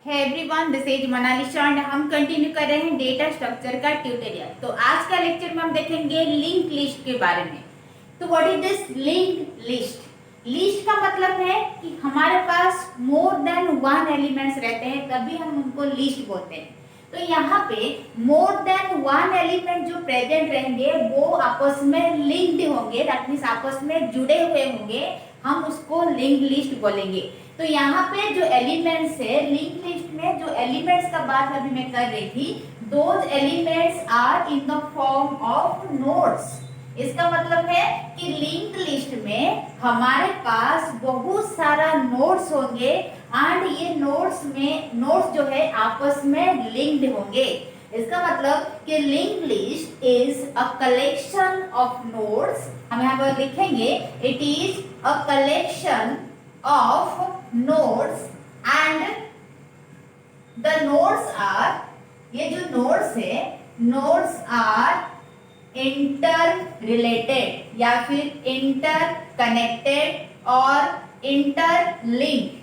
है everyone, this is Monalisa and हम continue कर रहे हैं डेटा स्ट्रक्चर का ट्यूटोरियल। तो आज का लेक्चर में हम देखेंगे लिंक लिस्ट के बारे में। तो what is this link list? List का मतलब है कि हमारे पास मोर देन वन एलिमेंट्स रहते हैं, तभी हम उनको लिस्ट बोलते हैं। तो यहाँ पे मोर देन वन एलिमेंट जो प्रेजेंट रहेंगे वो आपस में लिंक्ड होंगे, दैट मीन्स आपस में जुड़े हुए होंगे, हम उसको लिंक लिस्ट बोलेंगे। तो यहाँ पे जो एलिमेंट्स है लिंक लिस्ट में, जो एलिमेंट्स का बात अभी मैं कर रही थी, those elements are in the form of nodes. इसका मतलब है कि लिंक लिस्ट में हमारे पास बहुत सारा नोड्स होंगे एंड ये नोड्स जो है आपस में लिंक्ड होंगे। इसका मतलब कि link list is a collection of nodes. हम यहाँ पर लिखेंगे it is a collection of nodes and the nodes are, ये जो नोड्स है, नोड्स आर इंटर रिलेटेड या फिर इंटर कनेक्टेड और interlink.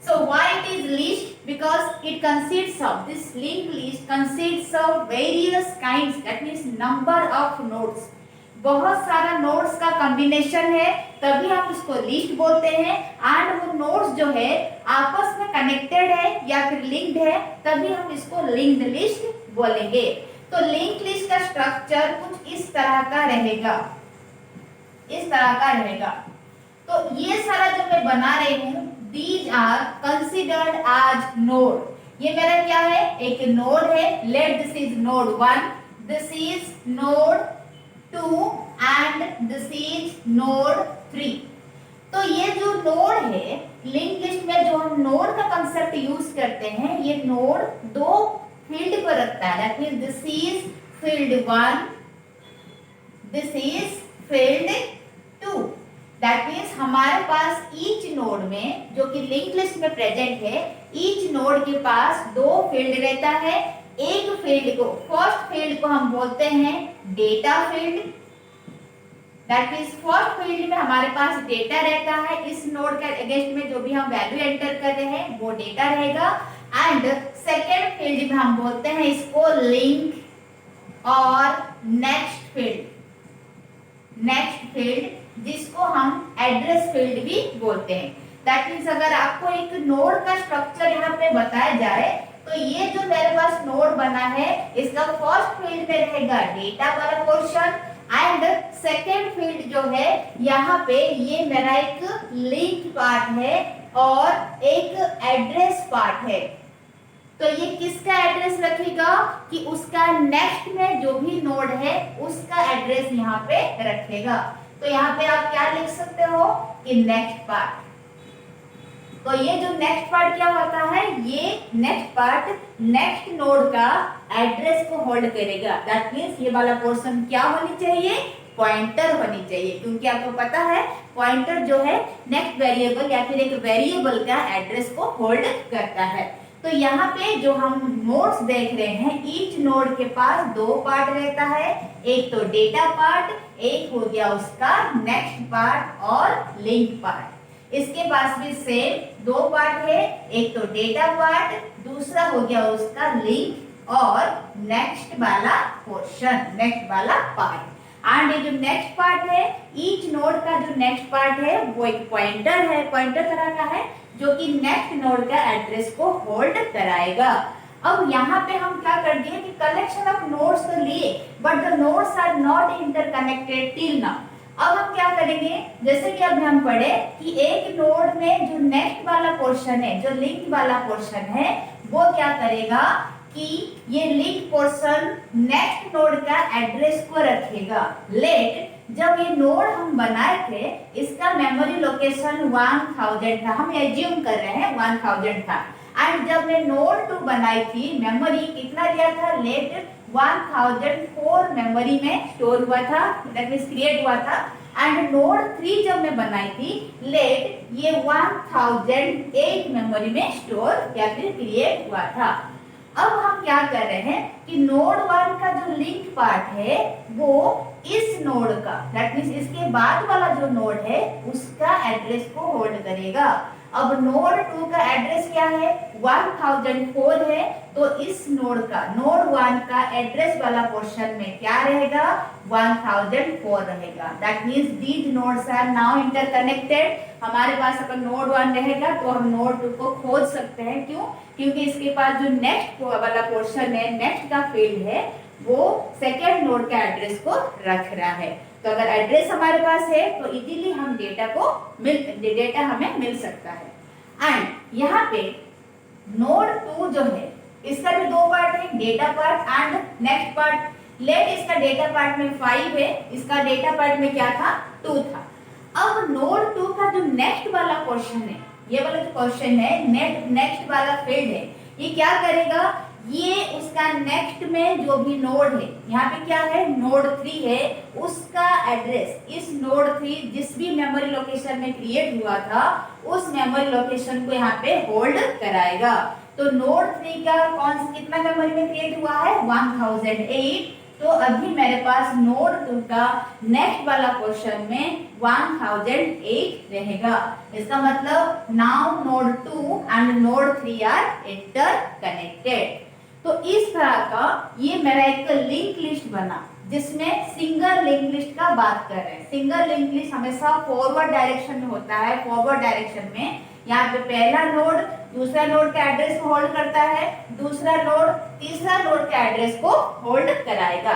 So why it is list? Because it consists of, this linked list consists of various kinds, that means number of nodes। बहुत सारा nodes का combination है, तभी हम इसको लिस्ट बोलते हैं। एंड वो नोड्स जो है आपस में कनेक्टेड है या फिर लिंक्ड है, तभी हम इसको लिंक्ड लिस्ट बोलेंगे। तो लिंक लिस्ट का स्ट्रक्चर कुछ इस तरह का रहेगा, इस तरह का रहेगा। तो ये सारा जो मैं बना रही हूँ, these are considered as node. ये मेरा क्या है? एक नोड है। Let this is node 1, this is node 2 and this is node 3। तो ये जो नोड है लिंक लिस्ट में, जो हम नोड का कंसेप्ट यूज करते हैं, ये नोड दो फील्ड को रखता है। That means this is field 1, this is field 2। That means हमारे पास ईच नोड में, जो कि लिंक लिस्ट में प्रेजेंट है, ईच नोड के पास दो फील्ड रहता है। एक फील्ड को, फर्स्ट फील्ड को हम बोलते हैं data field. That means first field में हमारे पास डेटा रहता है। इस नोड के अगेंस्ट में जो भी हम वैल्यू एंटर कर रहे हैं वो डेटा रहेगा। एंड सेकेंड फील्ड में हम बोलते हैं इसको लिंक और नेक्स्ट फील्ड, जिसको हम एड्रेस फील्ड भी बोलते हैं। दैट मींस अगर आपको एक नोड का स्ट्रक्चर यहाँ पे बताया जाए, तो ये जो मेरे पास नोड बना है, इसका फर्स्ट फील्ड में रहेगा डेटा वाला पोर्शन एंड सेकेंड फील्ड जो है यहाँ पे ये मेरा एक लिंक पार्ट है और एक एड्रेस पार्ट है। तो ये किसका एड्रेस रखेगा? कि उसका नेक्स्ट में जो भी नोड है उसका एड्रेस यहाँ पे रखेगा। तो यहाँ पे आप क्या लिख सकते हो कि नेक्स्ट पार्ट। तो ये जो नेक्स्ट पार्ट क्या होता है? ये नेक्स्ट पार्ट नेक्स्ट नोड का एड्रेस को होल्ड करेगा। दैट मींस ये वाला पोर्शन क्या होनी चाहिए? पॉइंटर होनी चाहिए, क्योंकि आपको पता है पॉइंटर जो है नेक्स्ट वेरिएबल या फिर एक वेरिएबल का एड्रेस को होल्ड करता है। तो यहाँ पे जो हम नोड्स देख रहे हैं, ईच नोड के पास दो पार्ट रहता है। एक तो डेटा पार्ट, एक हो गया उसका नेक्स्ट पार्ट और लिंक पार्ट। इसके पास भी सेम दो पार्ट है, एक तो डेटा पार्ट, दूसरा हो गया उसका लिंक और नेक्स्ट वाला पोर्शन, नेक्स्ट वाला पार्ट। एंड ये जो नेक्स्ट पार्ट है, ईच नोड का जो नेक्स्ट पार्ट है वो एक पॉइंटर है, पॉइंटर तरह का है, जो कि नेक्स्ट नोड का एड्रेस को होल्ड कराएगा। अब यहाँ पे हम क्या कर दिए कि कलेक्शन ऑफ नोड्स तो लिए, but the nodes are not interconnected till now. अब हम क्या करेंगे, जैसे कि अभी हम पढ़े कि एक नोड में जो नेक्स्ट वाला पोर्शन है, जो लिंक वाला पोर्शन है, वो क्या करेगा कि ये लिंक पोर्शन नेक्स्ट नोड का एड्रेस को रखेगा। लेट जब ये नोड हम बनाए थे, इसका मेमोरी लोकेशन 1000 था, हम एज्यूम कर रहे हैं 1000 था। एंड जब मैं नोड 2 बनाई थी, मेमोरी कितना लिया था? लेट 1004 मेमोरी में स्टोर हुआ था, दैट मींस क्रिएट हुआ था। एंड नोड 3 जब मैं बनाई थी, लेट ये 1008 मेमोरी में स्टोर या फिर क्रिएट हुआ था। अब हम क्या कर रहे हैं कि नोड 1 का जो लिंक पार्ट है वो इस नोड का, दैट मींस इसके बाद वाला जो नोड है उसका एड्रेस को होल्ड करेगा। अब नोड 2 का एड्रेस क्या है, 1004 है, तो इस नोड का, नोड 1 का एड्रेस वाला पोर्शन में क्या रहेगा, 1004 रहेगा। That means these nodes are now interconnected. हमारे पास अगर नोड 1 रहेगा तो हम नोड 2 को खोज सकते हैं। क्यों? क्योंकि इसके पास जो नेक्स्ट वाला पोर्शन है, नेक्स्ट का फील्ड है, वो सेकेंड नोड का एड्रेस को रख रहा है। तो अगर एड्रेस हमारे पास है तो इजीली हम डेटा हमें मिल सकता है। एंड यहाँ पे नोड 2 जो है इसका भी दो पार्ट है, data part and next part. Let इसका डेटा पार्ट में 5 है, इसका डेटा पार्ट में क्या था, 2 था। अब नोड 2 का जो नेक्स्ट वाला पोर्शन है, ये वाला जो पोर्शन है, नेक्स्ट वाला फील्ड है, ये क्या करेगा, ये उसका नेक्स्ट में जो भी नोड है, यहाँ पे क्या है, नोड 3 है, उसका एड्रेस इस नोड 3 जिस भी मेमोरी लोकेशन में क्रिएट हुआ था उस मेमोरी लोकेशन को यहाँ पे होल्ड कराएगा। तो नोड 3 का कितना मेमोरी में क्रिएट हुआ है, 1008। तो अभी मेरे पास नोड 2 का नेक्स्ट वाला पोर्शन में 1008 रहेगा। इसका मतलब now node 2 and node 3 are interconnected. तो इस तरह का ये मेरा एक लिंक लिस्ट बना जिसमें सिंगल लिंक लिस्ट का बात कर रहे हैं। सिंगल लिंक लिस्ट हमेशा फॉरवर्ड डायरेक्शन में होता है। फॉरवर्ड डायरेक्शन में यहाँ पे पहला नोड दूसरा नोड के एड्रेस को होल्ड करता है, दूसरा नोड तीसरा नोड के एड्रेस को होल्ड कराएगा।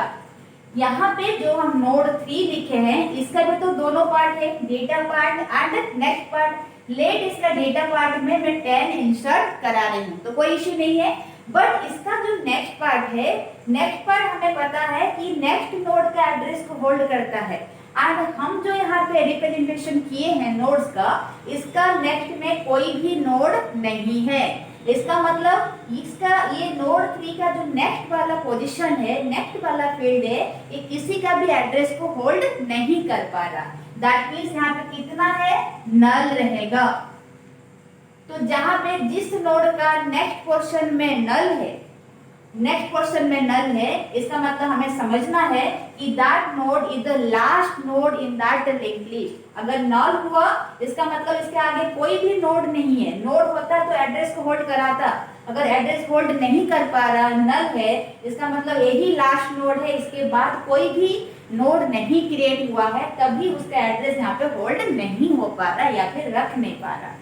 यहाँ पे जो हम नोड 3 लिखे हैं इसका भी तो दोनों पार्ट है, data part and next part. Let इसका डेटा पार्ट में मैं 10 इंसर्ट करा रही हूँ तो कोई इश्यू नहीं है। बट इसका जो नेक्स्ट पार्ट है, नेक्स्ट पार्ट हमें पता है कि नेक्स्ट नोड का एड्रेस को होल्ड करता है। एंड हम जो यहाँ पे रिप्रेजेंटेशन किए हैं नोड्स का, इसका नेक्स्ट में कोई भी नोड नहीं है। इसका मतलब इसका ये नोड 3 का जो नेक्स्ट वाला पोजीशन है, नेक्स्ट वाला फील्ड है, ये किसी का भी एड्रेस को होल्ड नहीं कर पा रहा। दैट मींस यहाँ पे कितना है, नल रहेगा। तो जहां पे जिस नोड का नेक्स्ट पोर्शन में नल है, नेक्स्ट पोर्शन में नल है, इसका मतलब हमें समझना है कि that node is the last node in that link list. अगर नल हुआ इसका मतलब इसके आगे कोई भी नोड नहीं है। नोड होता तो एड्रेस को होल्ड कराता, अगर एड्रेस होल्ड नहीं कर पा रहा, नल है, इसका मतलब यही लास्ट नोड है, इसके बाद कोई भी नोड नहीं क्रिएट हुआ है, तभी उसका एड्रेस यहाँ पे होल्ड नहीं हो पा रहा या फिर रख नहीं पा रहा।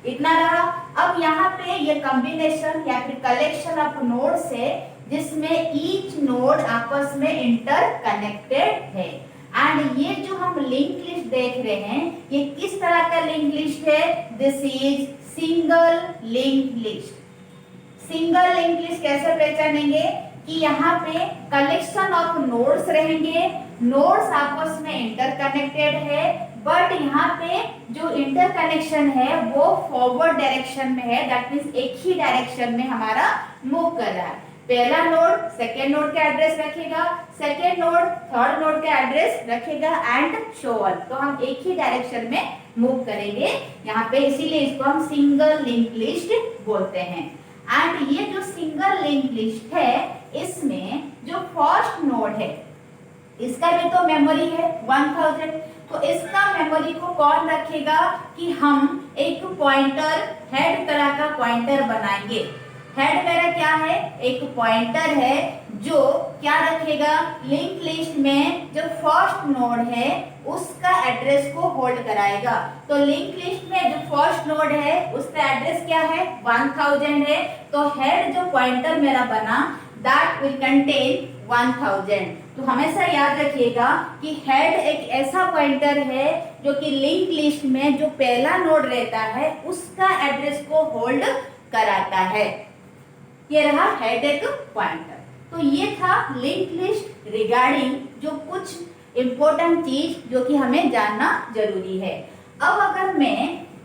इतना रहा। अब यहाँ पे ये कॉम्बिनेशन या फिर कलेक्शन ऑफ नोड्स है जिसमें ईच नोड आपस में इंटरकनेक्टेड है। एंड ये जो हम लिंक लिस्ट देख रहे हैं ये किस तरह का लिंक लिस्ट है, this is single link list. Single link list कैसे पहचानेंगे कि यहाँ पे कलेक्शन ऑफ नोड्स रहेंगे, नोड्स आपस में इंटरकनेक्टेड है, बट यहाँ पे जो इंटरकनेक्शन है वो फॉरवर्ड डायरेक्शन में है। दैट मींस एक ही डायरेक्शन में हमारा मूव कर रहा है। पहला नोड सेकेंड नोड का एड्रेस रखेगा, सेकेंड नोड थर्ड नोड का एड्रेस रखेगा एंड सो ऑन। तो हम एक ही डायरेक्शन में मूव करेंगे यहाँ पे, इसीलिए इसको हम सिंगल लिंक लिस्ट बोलते हैं। एंड ये जो सिंगल लिंक लिस्ट है इसमें जो फर्स्ट नोड है इसका भी तो मेमोरी है 1000, तो इसका मेमोरी को कौन रखेगा कि हम एक पॉइंटर हेड तरह का पॉइंटर बनाएंगे। हेड मेरा क्या है, एक पॉइंटर है जो क्या रखेगा, लिंक लिस्ट में जो फर्स्ट नोड है उसका एड्रेस को होल्ड कराएगा। तो लिंक लिस्ट में जो फर्स्ट नोड है उसका एड्रेस क्या है, 1000 है, तो हेड जो पॉइंटर मेरा बना दैट विल कंटेन 1000। तो हमेशा याद रखिएगा कि हेड एक ऐसा पॉइंटर है जो कि लिंक लिस्ट में जो पहला नोड रहता है उसका एड्रेस को होल्ड कराता है। ये रहा हेड एक पॉइंटर। तो ये था लिंक लिस्ट रिगार्डिंग जो कुछ इंपॉर्टेंट चीज जो कि हमें जानना जरूरी है। अब अगर मैं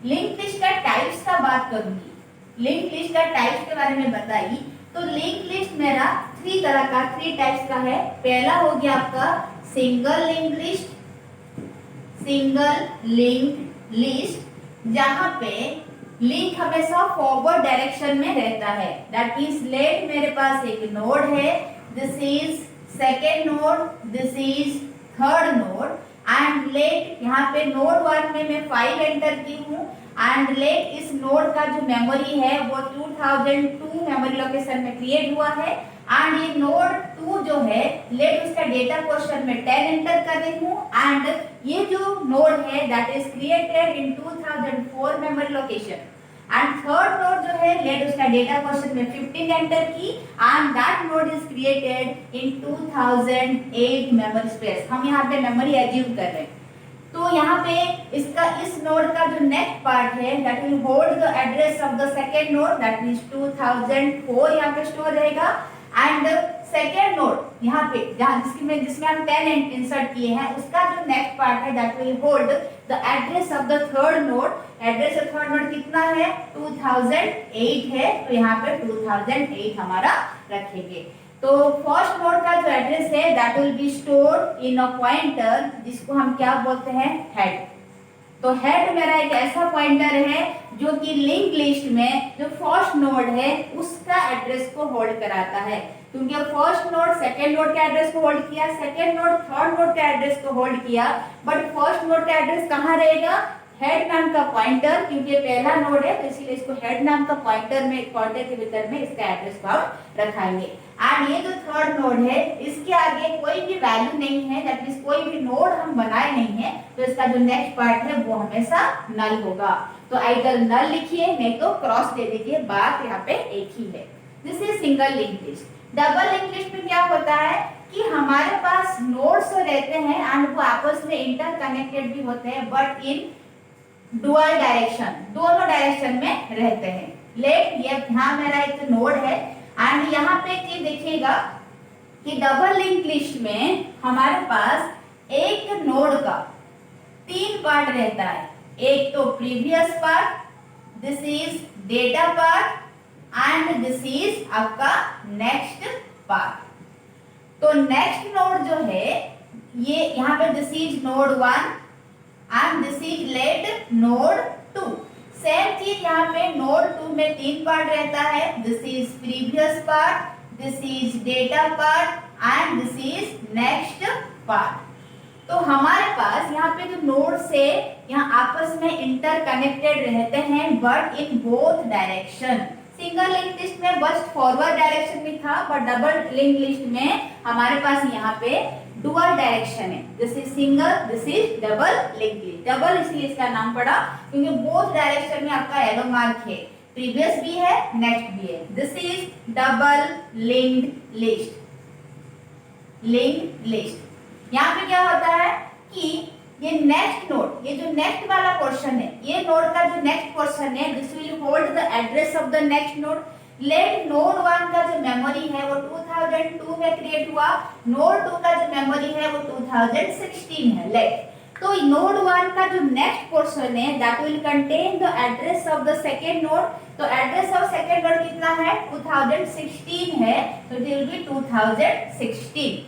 लिंक लिस्ट का टाइप्स का बात करूंगी, लिंक लिस्ट का टाइप्स के बारे में बताई, तो लिंक लिस्ट मेरा 3 तरह का 3 टाइप्स का है। पहला हो गया आपका single link list, single link list जहां पे लिंक हमेशा फॉरवर्ड डायरेक्शन में रहता है। दैट मीन्स लेट मेरे पास एक नोड है, this is second node, this is third node and let यहाँ पे नोड 1 में मैं 5 एंटर की हूँ एंड लेट इस नोड का जो मेमोरी है वो 2002 मेमोरी लोकेशन में क्रिएट हुआ है एंड ये नोड 2 जो है लेट उसका डेटा पोर्शन में 10 एंटर कर रही हूँ एंड ये जो नोड है that is created in 2004 memory location and third node जो है लेट उसका डेटा पोर्शन में 15 एंटर की and that node is created in 2008 memory space. हम यहाँ पे मेमोरी एज्यूम कर रहे हैं। तो यहाँ पे इसका इस नोड का जो नेक्स्ट पार्ट है that will hold the address of the second node that means 2004 यहाँ पे स्टोर रहेगा एंड सेकेंड नोड यहाँ पे जिसमें हम 10 इंसर्ट किए हैं उसका जो नेक्स्ट पार्ट है that will hold the address of the third node. Address of third node कितना है 2008 है तो यहाँ पे 2008 हमारा रखेंगे। तो फर्स्ट नोड का जो एड्रेस है that will be stored in a pointer जिसको हम क्या बोलते हैं हेड। तो हेड मेरा एक ऐसा पॉइंटर है जो कि लिंक लिस्ट में जो फर्स्ट नोड है उसका एड्रेस को होल्ड कराता है क्योंकि फर्स्ट नोड सेकेंड नोड के एड्रेस को होल्ड किया, सेकेंड नोड थर्ड नोड के एड्रेस को होल्ड किया, बट फर्स्ट नोड का एड्रेस कहाँ रहेगा हेड नाम का पॉइंटर क्योंकि पहला नोड है तो इसीलिए इसको हेड नाम का पॉइंटर के भीतर में इसका एड्रेस को हम रखाएंगे। एंड ये जो थर्ड नोड है इसके आगे कोई भी वैल्यू नहीं है दैट मींस कोई भी नोड हम बनाए नहीं है तो इसका जो नेक्स्ट पार्ट है वो हमेशा नल होगा। तो आइदर नल लिखिए नहीं तो क्रॉस दे दीजिए, बात यहाँ पे एक ही है। This is single link list. Double link list में क्या होता है कि हमारे पास नोड्स रहते हैं एंड वो आपस में इंटरकनेक्टेड भी होते हैं बट इन डुअल डायरेक्शन, दोनों डायरेक्शन में रहते हैं। लेट ये यहाँ मेरा एक नोड है एंड यहाँ पे चीज देखिएगा कि डबल लिंक लिस्ट में हमारे पास एक नोड का 3 पार्ट रहता है। एक तो previous part, this is data part and this is आपका नेक्स्ट पार्ट। तो नेक्स्ट नोड जो है ये यहाँ पे this is node 1 and this is let node 2। Same चीज यहाँ पे नोड 2 में 3 पार्ट रहता है, this is previous part, this is data part and this is next part. तो हमारे पास यहाँ पे जो नोड से यहाँ आपस में इंटरकनेक्टेड रहते हैं but in both direction. Single link list में बस फॉरवर्ड डायरेक्शन में था बट डबल लिंक लिस्ट में हमारे पास यहाँ पे डुअल डायरेक्शन है। This is single, this is double link list. Double इसलिए इसका नाम पड़ा क्योंकि बोथ डायरेक्शन में आपका एरो मार्क है, प्रीवियस भी है नेक्स्ट भी है। This is double linked list. Linked list यहाँ पे क्या होता है कि ये नेक्स्ट नोड, ये जो नेक्स्ट वाला पोर्शन है, ये नोड का जो नेक्स्ट पोर्शन है this will hold the address of the next node. Let node 1 का जो मेमोरी है वो 2002 में क्रिएट हुआ, नोड 2 का जो मेमोरी है वो 2016 है। लेट तो नोड 1 का जो नेक्स्ट पोर्शन है that will contain the address of the second node. तो एड्रेस ऑफ सेकेंड नोड कितना है 2016 है तो इट विल बी 2016।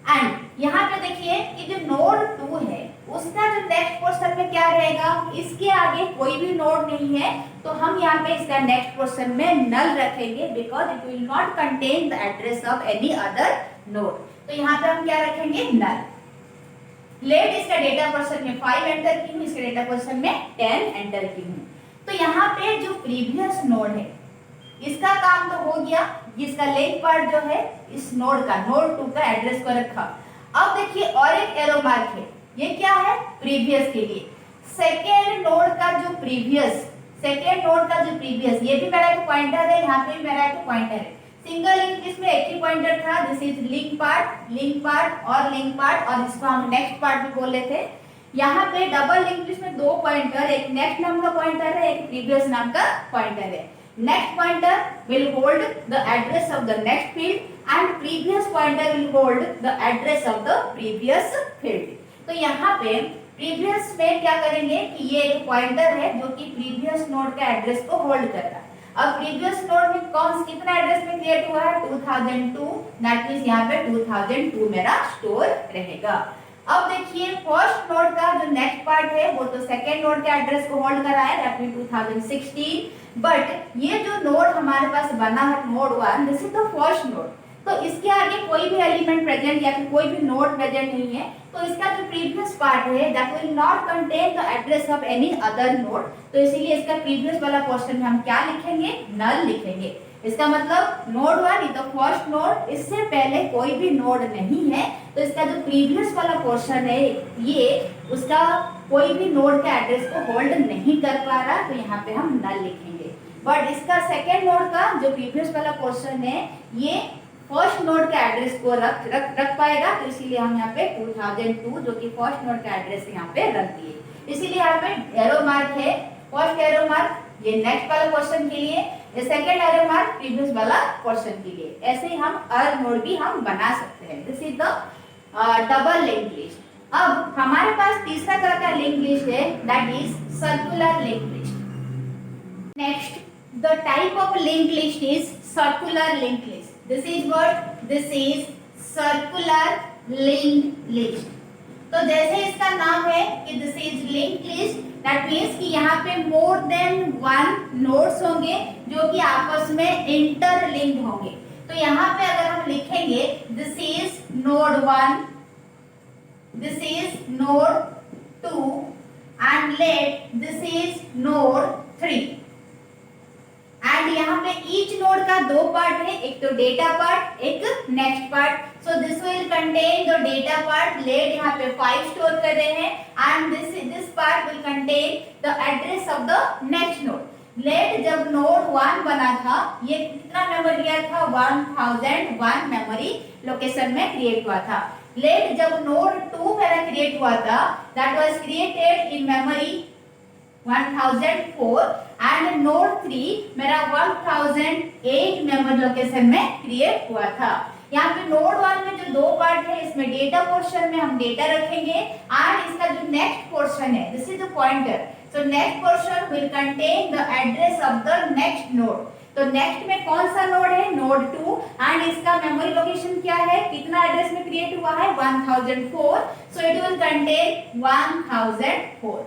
एंड यहाँ पे देखिए कि जो नोड 2 है उसका जो नेक्स्ट पोर्शन में क्या रहेगा, इसके आगे कोई भी नोड नहीं है तो हम यहाँ पे इसका नेक्स्ट पोर्शन में नल रखेंगे because it will not contain the address of any other node. तो यहाँ पे हम क्या रखेंगे नल। लेट इसका डेटा पोर्शन में 5 एंटर की हूँ, इसके डेटा पोर्शन में 10 एंटर की हूँ। तो यहाँ पे जो प्रीवियस नोड है इसका काम तो हो गया, जिसका लिंक पार्ट जो है इस नोड का नोड 2 का एड्रेस को रखा। अब देखिए और एक एरो मार्क है, ये क्या है प्रीवियस के लिए। सेकेंड नोड का जो प्रीवियस ये भी मेरा एक पॉइंटर है, यहाँ पे भी मेरा एक पॉइंटर है। सिंगल लिंक लिस्ट में एक ही पॉइंटर था, दिस इज लिंक पार्ट और इसको हम नेक्स्ट पार्ट भी बोल लेते थे। यहाँ पे डबल लिंक लिस्ट में 2 पॉइंटर, एक नेक्स्ट नाम का पॉइंटर है, एक प्रीवियस नाम का पॉइंटर है। Next pointer will hold the address of the next field and previous pointer will hold the address of the previous field। तो यहाँ पे previous में क्या करेंगे कि ये एक पॉइंटर है जो कि previous नोड का एड्रेस को होल्ड कर रहा है। अब previous नोड में कितना एड्रेस में क्रिएट हुआ है 2002, दैट मींस यहाँ पे 2002 मेरा स्टोर रहेगा। अब देखिए फर्स्ट नोड का जो नेक्स्ट पार्ट है वो तो सेकेंड नोड के एड्रेस को होल्ड कर रहा है, दैट मीन 2016, बट ये जो नोड हमारे पास बना है node 1, this is the first node, तो इसके आगे कोई भी एलिमेंट प्रेजेंट या फिर कोई भी नोड प्रेजेंट नहीं है, तो इसका जो प्रीवियस पार्ट है that will not contain the address of any other node, तो इसीलिए इसका प्रीवियस वाला पोर्शन में हम क्या लिखेंगे, नल लिखेंगे। इसका मतलब node 1 is the first node, इससे पहले कोई भी नोड नहीं है, तो इसका जो प्रीवियस वाला पोर्शन है ये उसका कोई भी नोड के एड्रेस को होल्ड नहीं कर पा रहा, तो यहाँ पे हम नल लिखेंगे। बट इसका सेकेंड नोड का जो प्रीवियस वाला पोर्शन है ये फर्स्ट नोड के एड्रेस को रख पाएगा, तो इसीलिए हम यहाँ पे 2002 जो कि फर्स्ट नोड का एड्रेस यहाँ पे रख दिए, इसीलिए यहाँ पे एरो मार्क है, फर्स्ट एरो मार्क ये नेक्स्ट वाला क्वेश्चन के लिए, ये सेकंड एरो मार्क प्रीवियस वाला क्वेश्चन के लिए। ऐसे ही हम अर नोड भी हम बना सकते हैं। This is the double link list. अब हमारे पास तीसरा तरह का लिंक लिस्ट है, that is circular link list. Next the type of link list is circular link list. This is what, this is circular link list. तो जैसे इसका नाम है कि this is link list, that means कि यहाँ पे मोर देन वन नोड्स होंगे जो कि आपस में इंटरलिंक्ड होंगे। तो यहाँ पे अगर हम लिखेंगे this is node 1, this is node 2 and let this is node 3, and यहाँ पे ईच नोड का दो पार्ट है, एक तो डेटा पार्ट, एक next part. So this will contain the data part, let यहाँ पे 5 स्टोर कर रहे हैं, and this part will contain the address of the next node. Let जब नोड 1 बना था ये कितना मेमोरी लिया था, 1001 मेमोरी लोकेशन में क्रिएट हुआ था। लेट जब नोड 2 मेरा क्रिएट हुआ था, that was created in memory 1004 and node 3 मेरा 1008 मेमोरी लोकेशन में क्रिएट हुआ था। यहाँ पे नोड 1 में जो दो पार्ट है, इसमें डेटा पोर्शन में हम डेटा रखेंगे, एंड इसका जो नेक्स्ट पोर्शन है this is the pointer, so next portion will contain the address of the next node. तो नेक्स्ट में कौन सा नोड है, नोड 2, एंड इसका मेमोरी लोकेशन क्या है, कितना एड्रेस में क्रिएट हुआ है, 1004, so it will contain 1004।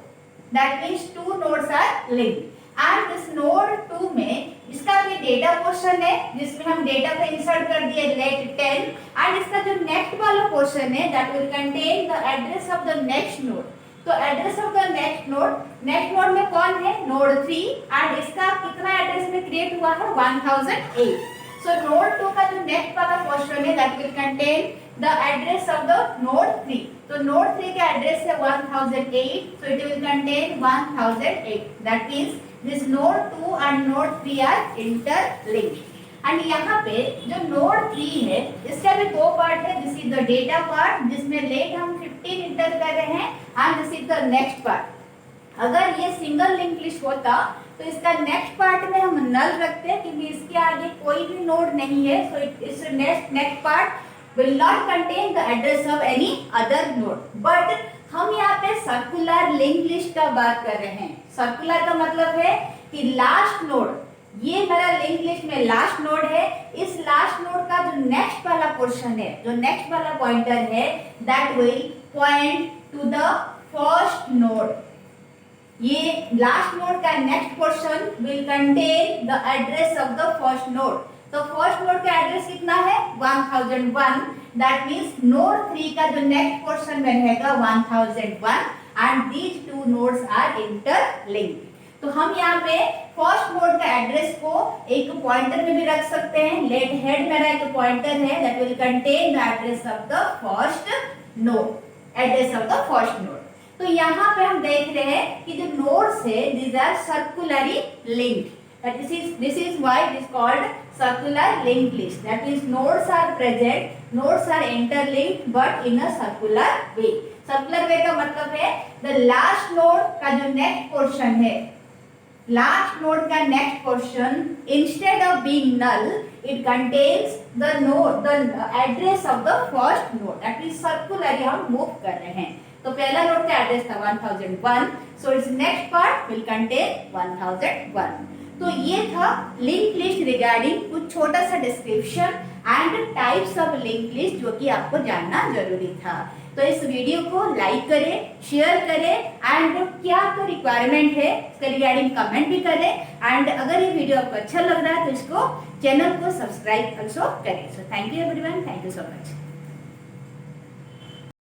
That means two nodes are linked. And this node 2 में इसका भी डेटा पोर्शन है जिसमें हम डेटा को इंसर्ट कर दिए let 10, एंड इसका जो नेक्स्ट वाला पोर्शन है that will contain the address of the next node। तो address of the next node में कौन है, नोड 3, एंड इसका कितना एड्रेस में क्रिएट हुआ है, 1008। सो नोड 2 का जो नेक्स्ट वाला पोर्शन है that will contain the address of the node 3। तो नोड 3 का एड्रेस है 1008, so it will contain 1008। That means this node 2 and node 3 are interlinked। And यहाँ पे जो नोड 3 है इसका भी दो पार्ट है, this is the data part जिसमें लेट हम 15 इंटर कर रहे हैं, and this is the next part. अगर ये सिंगल लिंक लिस्ट होता तो इसका नेक्स्ट पार्ट में हम नल रखते हैं क्योंकि इसके आगे कोई भी नोड नहीं है, so it's next part will not contain the address of any other node। but हम यहाँ पे सर्कुलर लिंक लिस्ट का बात कर रहे हैं। सर्कुलर का मतलब है कि लास्ट नोड, ये मेरा लिंक लिस्ट में लास्ट नोड है, इस लास्ट नोड का जो नेक्स्ट वाला पोर्शन है, जो नेक्स्ट वाला पॉइंटर है, that will point two the first node. ये लास्ट नोड का next portion will contain the address of the first node. तो फर्स्ट नोड का एड्रेस कितना है, 1001, दैट मींस नोड 3 का जो नेक्स्ट पोर्शन में रहेगा 1001, and these two nodes are interlinked. तो हम यहाँ पे फर्स्ट नोड का एड्रेस को एक पॉइंटर में भी रख सकते हैं, लेट हेड मेरा एक पॉइंटर है that will contain the address of the first node, address of the first node. तो यहाँ पे हम देख रहे हैं कि जो नोड्स है these are circularly linked. This is why it is called circular linked list। That means nodes are present, nodes are interlinked but in a circular way। Circular way का मतलब है the last node का जो next portion है, last node का next portion instead of being null, it contains the node, the address of the first node। That is circularly हम move कर रहे हैं। तो पहला नोड का एड्रेस था 1001, so its next part will contain 1001। तो ये था लिंक लिस्ट रिगार्डिंग कुछ छोटा सा description and types of link list जो कि आपको जानना जरूरी था। तो इस वीडियो को लाइक करें, शेयर करें एंड क्या तो रिक्वायरमेंट है इसके रिगार्डिंग कमेंट भी करें। एंड अगर ये वीडियो आपको अच्छा लग रहा है तो इसको चैनल को सब्सक्राइब ऑल्सो करें। So thank you everyone, thank you so much.